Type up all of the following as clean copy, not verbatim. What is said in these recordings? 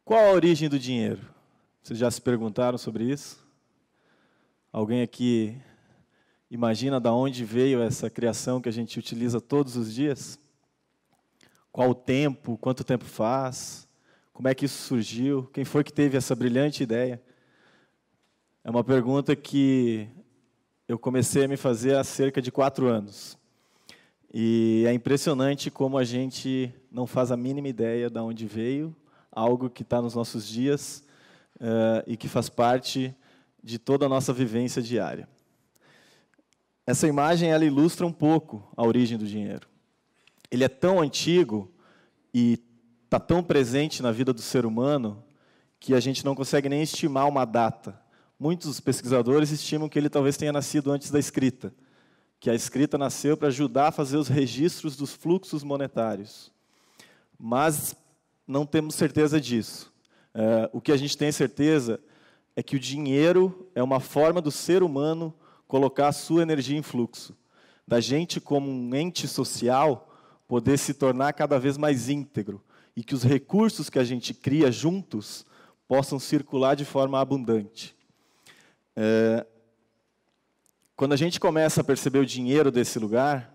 Qual a origem do dinheiro? Vocês já se perguntaram sobre isso? Alguém aqui imagina de onde veio essa criação que a gente utiliza todos os dias? Qual o tempo? Quanto tempo faz? Como é que isso surgiu? Quem foi que teve essa brilhante ideia? É uma pergunta que eu comecei a me fazer há cerca de 4 anos. E é impressionante como a gente não faz a mínima ideia de onde veio algo que está nos nossos dias e que faz parte de toda a nossa vivência diária. Essa imagem ela ilustra um pouco a origem do dinheiro. Ele é tão antigo e está tão presente na vida do ser humano que a gente não consegue nem estimar uma data. Muitos pesquisadores estimam que ele talvez tenha nascido antes da escrita, que a escrita nasceu para ajudar a fazer os registros dos fluxos monetários. Mas não temos certeza disso. O que a gente tem certeza é que o dinheiro é uma forma do ser humano colocar a sua energia em fluxo. Da gente, como um ente social, poder se tornar cada vez mais íntegro. E que os recursos que a gente cria juntos possam circular de forma abundante. Quando a gente começa a perceber o dinheiro desse lugar,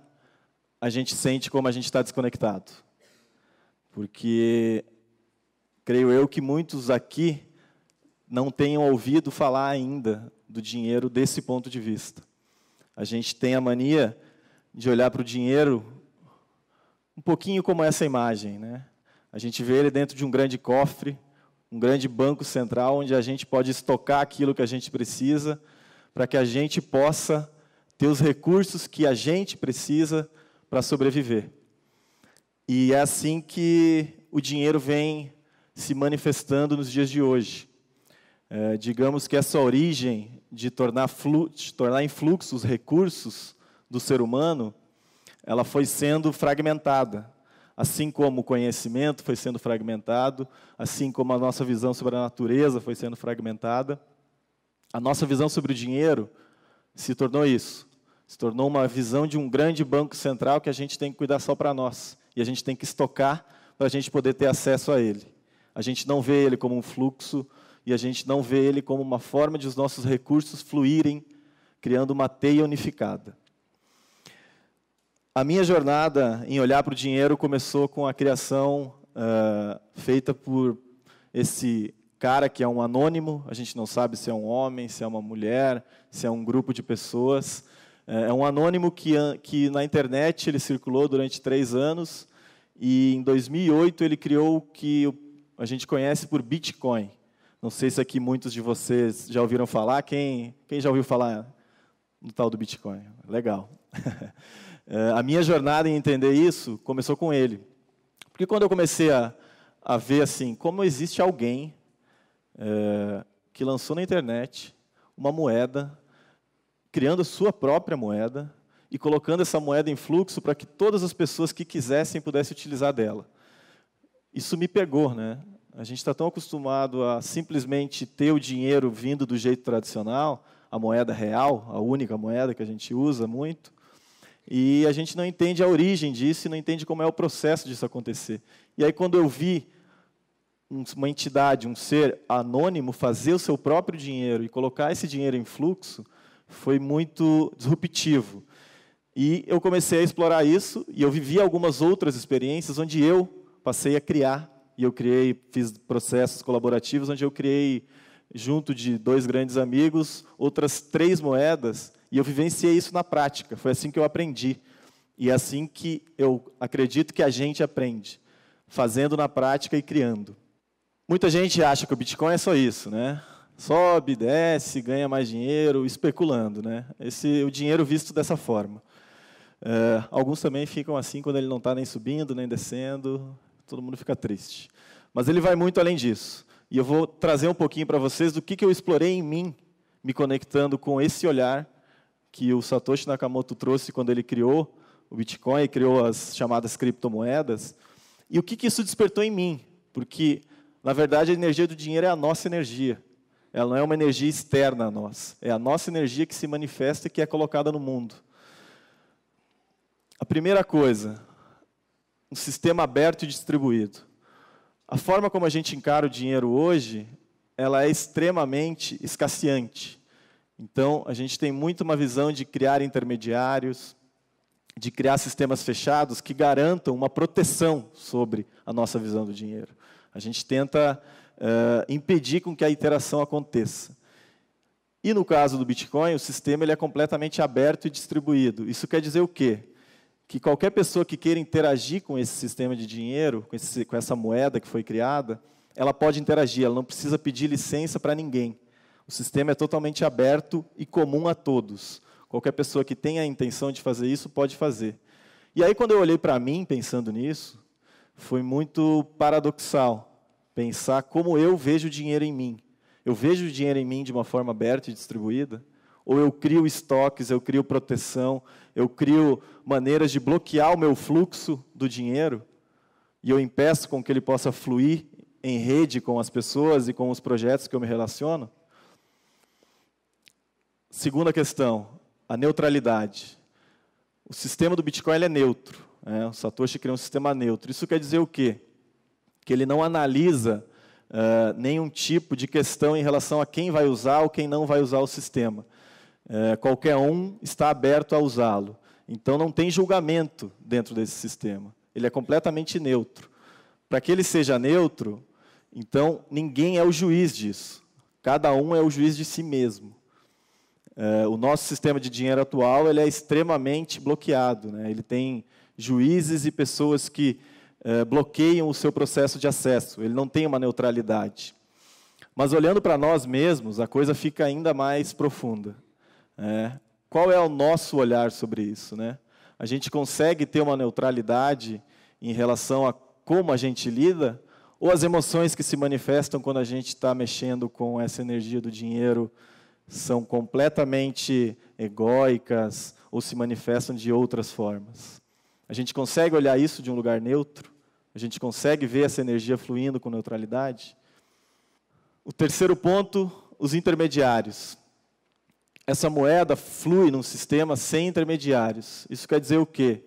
a gente sente como a gente está desconectado. Porque, creio eu, que muitos aqui não tenham ouvido falar ainda do dinheiro desse ponto de vista. A gente tem a mania de olhar para o dinheiro um pouquinho como essa imagem, né? A gente vê ele dentro de um grande cofre, um grande banco central, onde a gente pode estocar aquilo que a gente precisa, para que a gente possa ter os recursos que a gente precisa para sobreviver. E é assim que o dinheiro vem se manifestando nos dias de hoje. Digamos que essa origem de tornar em fluxo os recursos do ser humano, ela foi sendo fragmentada. Assim como o conhecimento foi sendo fragmentado, assim como a nossa visão sobre a natureza foi sendo fragmentada, a nossa visão sobre o dinheiro se tornou isso. Se tornou uma visão de um grande banco central que a gente tem que cuidar só para nós. E a gente tem que estocar para a gente poder ter acesso a ele. A gente não vê ele como um fluxo e a gente não vê ele como uma forma de os nossos recursos fluírem, criando uma teia unificada. A minha jornada em olhar para o dinheiro começou com a criação feita por esse cara que é um anônimo, a gente não sabe se é um homem, se é uma mulher, se é um grupo de pessoas. É um anônimo que na internet ele circulou durante 3 anos e em 2008 ele criou o que a gente conhece por Bitcoin. Não sei se aqui muitos de vocês já ouviram falar. Quem já ouviu falar no tal do Bitcoin? Legal. A minha jornada em entender isso começou com ele. Porque quando eu comecei a ver assim, como existe alguém que lançou na internet uma moeda, criando a sua própria moeda e colocando essa moeda em fluxo para que todas as pessoas que quisessem pudessem utilizar dela. Isso me pegou, né? A gente está tão acostumado a simplesmente ter o dinheiro vindo do jeito tradicional, a moeda real, a única moeda que a gente usa muito, e a gente não entende a origem disso e não entende como é o processo disso acontecer. E aí, quando eu vi uma entidade, um ser anônimo, fazer o seu próprio dinheiro e colocar esse dinheiro em fluxo, foi muito disruptivo. E eu comecei a explorar isso, e eu vivi algumas outras experiências onde eu passei a criar, e eu fiz processos colaborativos onde eu criei, junto de 2 grandes amigos, outras 3 moedas, e eu vivenciei isso na prática. Foi assim que eu aprendi. E é assim que eu acredito que a gente aprende, fazendo na prática e criando. Muita gente acha que o Bitcoin é só isso, né? Sobe, desce, ganha mais dinheiro, especulando, né? O dinheiro visto dessa forma. Alguns também ficam assim quando ele não está nem subindo, nem descendo, todo mundo fica triste. Mas ele vai muito além disso. E eu vou trazer um pouquinho para vocês do que eu explorei em mim, me conectando com esse olhar que o Satoshi Nakamoto trouxe quando ele criou o Bitcoin e criou as chamadas criptomoedas. E o que isso despertou em mim? Porque, na verdade, a energia do dinheiro é a nossa energia. Ela não é uma energia externa a nós. É a nossa energia que se manifesta e que é colocada no mundo. A primeira coisa, um sistema aberto e distribuído. A forma como a gente encara o dinheiro hoje, ela é extremamente escasseante. Então, a gente tem muito uma visão de criar intermediários, de criar sistemas fechados que garantam uma proteção sobre a nossa visão do dinheiro. A gente tenta impedir com que a interação aconteça. E no caso do Bitcoin, o sistema ele é completamente aberto e distribuído. Isso quer dizer o quê? Que qualquer pessoa que queira interagir com esse sistema de dinheiro, com essa moeda que foi criada, ela pode interagir, ela não precisa pedir licença para ninguém. O sistema é totalmente aberto e comum a todos. Qualquer pessoa que tenha a intenção de fazer isso pode fazer. E aí, quando eu olhei para mim, pensando nisso, foi muito paradoxal pensar como eu vejo o dinheiro em mim. Eu vejo o dinheiro em mim de uma forma aberta e distribuída? Ou eu crio estoques, eu crio proteção, eu crio maneiras de bloquear o meu fluxo do dinheiro e eu impeço com que ele possa fluir em rede com as pessoas e com os projetos que eu me relaciono? Segunda questão, a neutralidade. O sistema do Bitcoin ele é neutro. O Satoshi criou um sistema neutro. Isso quer dizer o quê? Que ele não analisa nenhum tipo de questão em relação a quem vai usar ou quem não vai usar o sistema. Qualquer um está aberto a usá-lo. Então, não tem julgamento dentro desse sistema. Ele é completamente neutro. Para que ele seja neutro, então, ninguém é o juiz disso. Cada um é o juiz de si mesmo. O nosso sistema de dinheiro atual ele é extremamente bloqueado, né? Ele tem juízes e pessoas que bloqueiam o seu processo de acesso. Ele não tem uma neutralidade. Mas, olhando para nós mesmos, a coisa fica ainda mais profunda. Qual é o nosso olhar sobre isso, né? A gente consegue ter uma neutralidade em relação a como a gente lida, ou as emoções que se manifestam quando a gente está mexendo com essa energia do dinheiro são completamente egóicas ou se manifestam de outras formas? A gente consegue olhar isso de um lugar neutro? A gente consegue ver essa energia fluindo com neutralidade? O terceiro ponto, os intermediários. Essa moeda flui num sistema sem intermediários. Isso quer dizer o quê?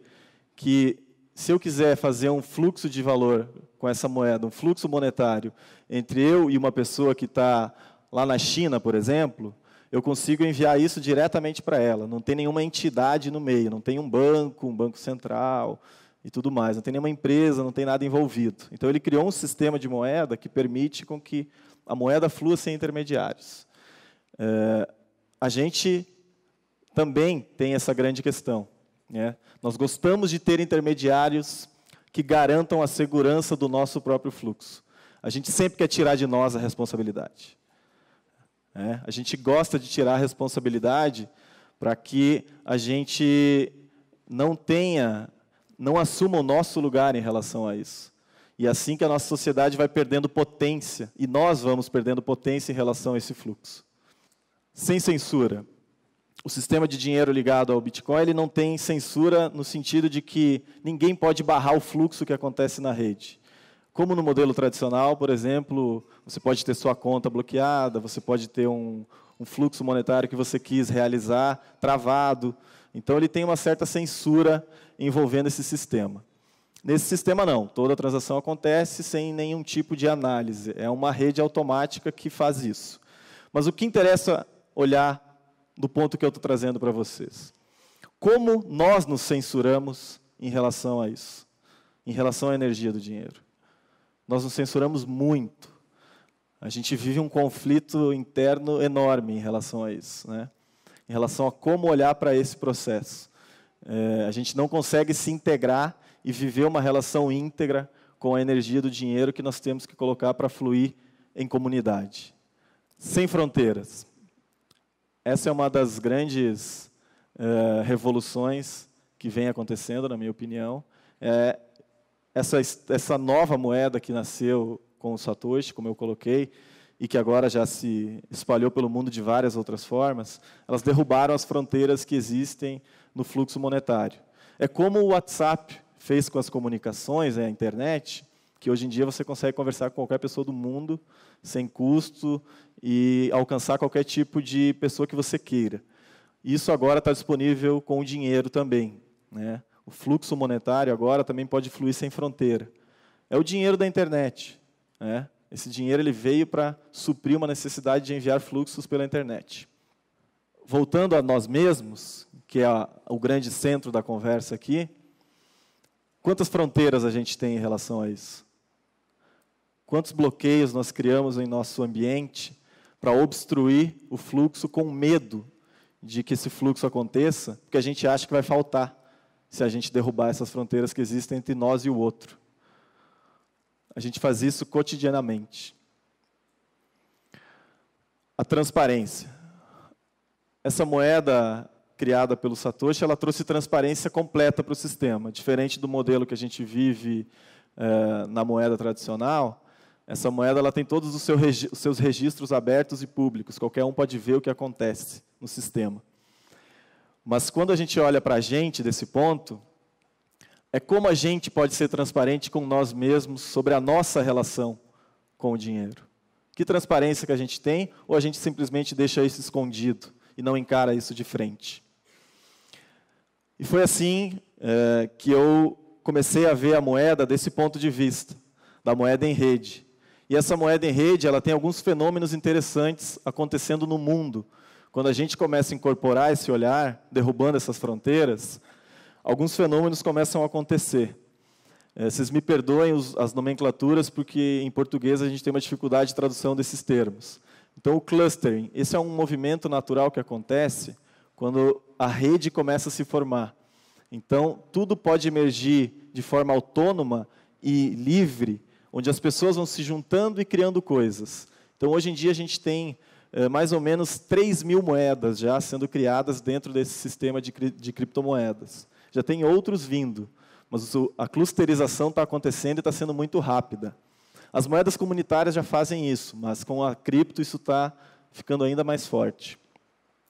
Que se eu quiser fazer um fluxo de valor com essa moeda, um fluxo monetário, entre eu e uma pessoa que está lá na China, por exemplo, eu consigo enviar isso diretamente para ela. Não tem nenhuma entidade no meio, não tem um banco central e tudo mais. Não tem nenhuma empresa, não tem nada envolvido. Então, ele criou um sistema de moeda que permite com que a moeda flua sem intermediários. A gente também tem essa grande questão. Nós gostamos de ter intermediários que garantam a segurança do nosso próprio fluxo. A gente sempre quer tirar de nós a responsabilidade. A gente gosta de tirar a responsabilidade para que a gente não assuma o nosso lugar em relação a isso. E assim que a nossa sociedade vai perdendo potência, e nós vamos perdendo potência em relação a esse fluxo. Sem censura. O sistema de dinheiro ligado ao Bitcoin ele não tem censura no sentido de que ninguém pode barrar o fluxo que acontece na rede. Como no modelo tradicional, por exemplo, você pode ter sua conta bloqueada, você pode ter um fluxo monetário que você quis realizar travado. Então, ele tem uma certa censura envolvendo esse sistema. Nesse sistema, não. Toda transação acontece sem nenhum tipo de análise. É uma rede automática que faz isso. Mas o que interessa olhar do ponto que eu estou trazendo para vocês? Como nós nos censuramos em relação a isso? Em relação à energia do dinheiro? Nós nos censuramos muito. A gente vive um conflito interno enorme em relação a isso, né? Em relação a como olhar para esse processo. A gente não consegue se integrar e viver uma relação íntegra com a energia do dinheiro que nós temos que colocar para fluir em comunidade. Sem fronteiras. Essa é uma das grandes revoluções que vem acontecendo, na minha opinião. Essa nova moeda que nasceu com o Satoshi, como eu coloquei, e que agora já se espalhou pelo mundo de várias outras formas, elas derrubaram as fronteiras que existem no fluxo monetário. É como o WhatsApp fez com as comunicações, a internet, que hoje em dia você consegue conversar com qualquer pessoa do mundo, sem custo, e alcançar qualquer tipo de pessoa que você queira. Isso agora está disponível com o dinheiro também, né? O fluxo monetário agora também pode fluir sem fronteira. É o dinheiro da internet. né? Esse dinheiro ele veio para suprir uma necessidade de enviar fluxos pela internet. Voltando a nós mesmos, que é o grande centro da conversa aqui, quantas fronteiras a gente tem em relação a isso? Quantos bloqueios nós criamos em nosso ambiente para obstruir o fluxo com medo de que esse fluxo aconteça, porque a gente acha que vai faltar se a gente derrubar essas fronteiras que existem entre nós e o outro. A gente faz isso cotidianamente. A transparência. Essa moeda criada pelo Satoshi, ela trouxe transparência completa para o sistema. Diferente do modelo que a gente vive na moeda tradicional, essa moeda ela tem todos os seus registros abertos e públicos. Qualquer um pode ver o que acontece no sistema. Mas quando a gente olha para a gente desse ponto, é como a gente pode ser transparente com nós mesmos sobre a nossa relação com o dinheiro. Que transparência que a gente tem, ou a gente simplesmente deixa isso escondido e não encara isso de frente? E foi assim que eu comecei a ver a moeda desse ponto de vista, da moeda em rede. E essa moeda em rede, ela tem alguns fenômenos interessantes acontecendo no mundo. Quando a gente começa a incorporar esse olhar, derrubando essas fronteiras, alguns fenômenos começam a acontecer. Vocês me perdoem as nomenclaturas, porque em português a gente tem uma dificuldade de tradução desses termos. Então, o clustering, esse é um movimento natural que acontece quando a rede começa a se formar. Então, tudo pode emergir de forma autônoma e livre, onde as pessoas vão se juntando e criando coisas. Então, hoje em dia, a gente tem mais ou menos 3.000 moedas já sendo criadas dentro desse sistema de criptomoedas. Já tem outros vindo, mas a clusterização está acontecendo e está sendo muito rápida. As moedas comunitárias já fazem isso, mas com a cripto isso está ficando ainda mais forte.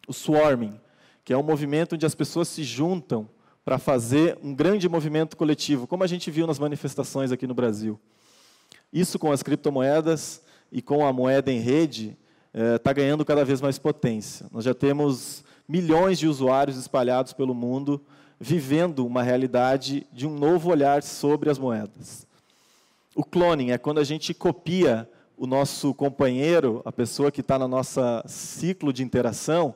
O swarming, que é um movimento onde as pessoas se juntam para fazer um grande movimento coletivo, como a gente viu nas manifestações aqui no Brasil. Isso com as criptomoedas e com a moeda em rede está ganhando cada vez mais potência. Nós já temos milhões de usuários espalhados pelo mundo vivendo uma realidade de um novo olhar sobre as moedas. O cloning é quando a gente copia o nosso companheiro, a pessoa que está no nosso ciclo de interação,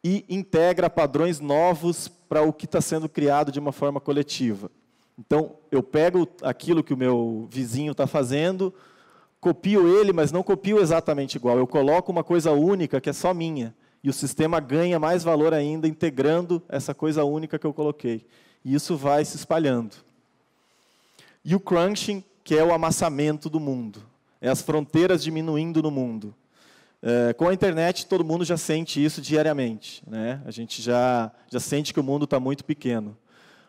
e integra padrões novos para o que está sendo criado de uma forma coletiva. Então, eu pego aquilo que o meu vizinho está fazendo, copio ele, mas não copio exatamente igual. Eu coloco uma coisa única que é só minha. E o sistema ganha mais valor ainda integrando essa coisa única que eu coloquei. E isso vai se espalhando. E o crunching, que é o amassamento do mundo. É as fronteiras diminuindo no mundo. Com a internet, todo mundo já sente isso diariamente, né? A gente já sente que o mundo está muito pequeno.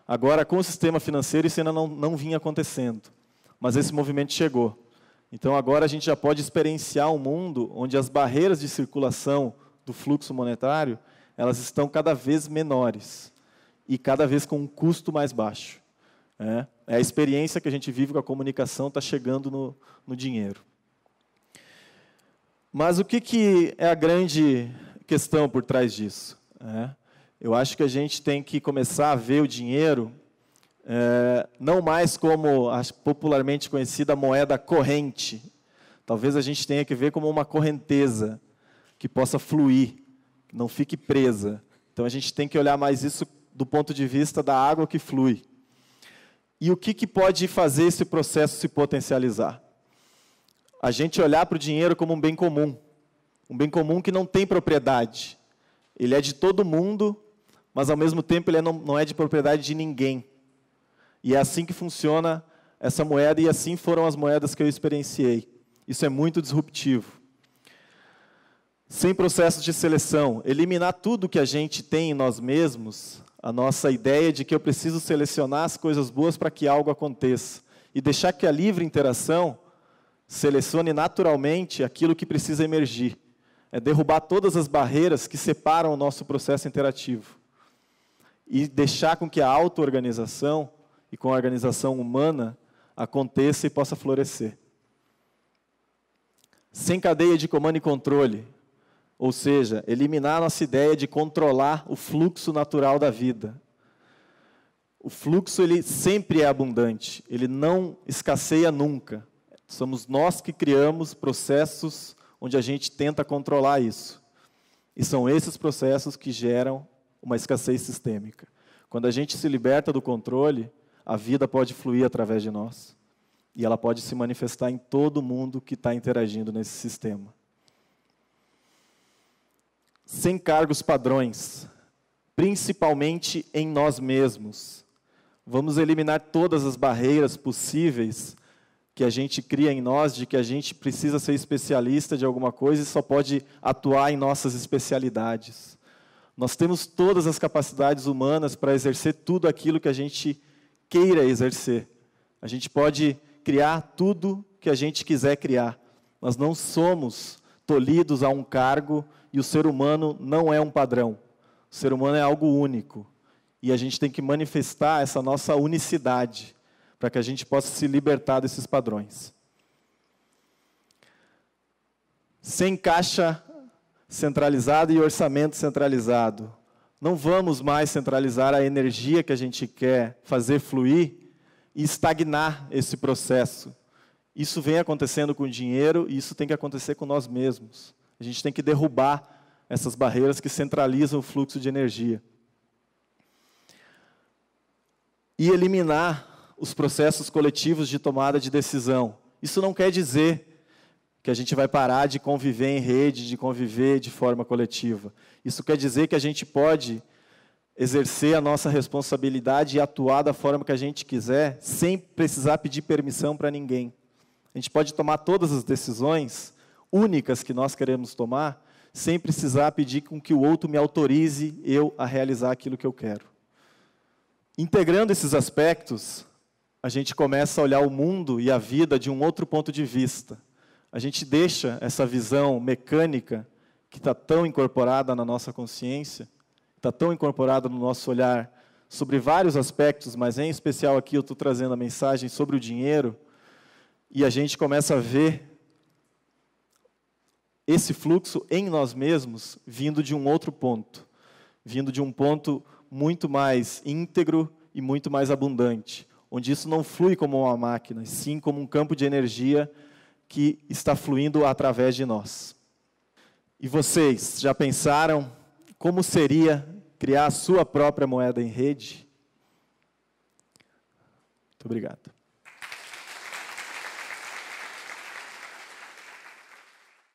Agora, com o sistema financeiro, isso ainda não vinha acontecendo. Mas esse movimento chegou. Então, agora a gente já pode experienciar um mundo onde as barreiras de circulação do fluxo monetário, elas estão cada vez menores e cada vez com um custo mais baixo. É a experiência que a gente vive com a comunicação está chegando no dinheiro. Mas o que é a grande questão por trás disso? Eu acho que a gente tem que começar a ver o dinheiro não mais como a popularmente conhecida moeda corrente. Talvez a gente tenha que ver como uma correnteza que possa fluir, que não fique presa. Então, a gente tem que olhar mais isso do ponto de vista da água que flui. E o que pode fazer esse processo se potencializar? A gente olhar para o dinheiro como um bem comum que não tem propriedade. Ele é de todo mundo, mas, ao mesmo tempo, ele não é de propriedade de ninguém. E é assim que funciona essa moeda, e assim foram as moedas que eu experienciei. Isso é muito disruptivo. Sem processos de seleção, eliminar tudo que a gente tem em nós mesmos, a nossa ideia de que eu preciso selecionar as coisas boas para que algo aconteça, e deixar que a livre interação selecione naturalmente aquilo que precisa emergir. É derrubar todas as barreiras que separam o nosso processo interativo. E deixar com que a auto-organização e com a organização humana aconteça e possa florescer. Sem cadeia de comando e controle, ou seja, eliminar a nossa ideia de controlar o fluxo natural da vida. O fluxo ele sempre é abundante, ele não escasseia nunca. Somos nós que criamos processos onde a gente tenta controlar isso. E são esses processos que geram uma escassez sistêmica. Quando a gente se liberta do controle, a vida pode fluir através de nós. E ela pode se manifestar em todo mundo que está interagindo nesse sistema. Sem cargos padrões, principalmente em nós mesmos. Vamos eliminar todas as barreiras possíveis que a gente cria em nós, de que a gente precisa ser especialista de alguma coisa e só pode atuar em nossas especialidades. Nós temos todas as capacidades humanas para exercer tudo aquilo que a gente queira exercer. A gente pode criar tudo que a gente quiser criar. Nós não somos tolhidos a um cargo e o ser humano não é um padrão. O ser humano é algo único. E a gente tem que manifestar essa nossa unicidade para que a gente possa se libertar desses padrões. Sem caixa centralizada e orçamento centralizado. Não vamos mais centralizar a energia que a gente quer fazer fluir e estagnar esse processo. Isso vem acontecendo com o dinheiro e isso tem que acontecer com nós mesmos. A gente tem que derrubar essas barreiras que centralizam o fluxo de energia. E eliminar os processos coletivos de tomada de decisão. Isso não quer dizer que a gente vai parar de conviver em rede, de conviver de forma coletiva. Isso quer dizer que a gente pode exercer a nossa responsabilidade e atuar da forma que a gente quiser, sem precisar pedir permissão para ninguém. A gente pode tomar todas as decisões únicas que nós queremos tomar, sem precisar pedir com que o outro me autorize eu a realizar aquilo que eu quero. Integrando esses aspectos, a gente começa a olhar o mundo e a vida de um outro ponto de vista. A gente deixa essa visão mecânica, que está tão incorporada na nossa consciência, está tão incorporada no nosso olhar, sobre vários aspectos, mas em especial aqui eu estou trazendo a mensagem sobre o dinheiro, e a gente começa a ver esse fluxo em nós mesmos vindo de um outro ponto, vindo de um ponto muito mais íntegro e muito mais abundante, onde isso não flui como uma máquina, sim como um campo de energia que está fluindo através de nós. E vocês já pensaram como seria criar a sua própria moeda em rede? Muito obrigado.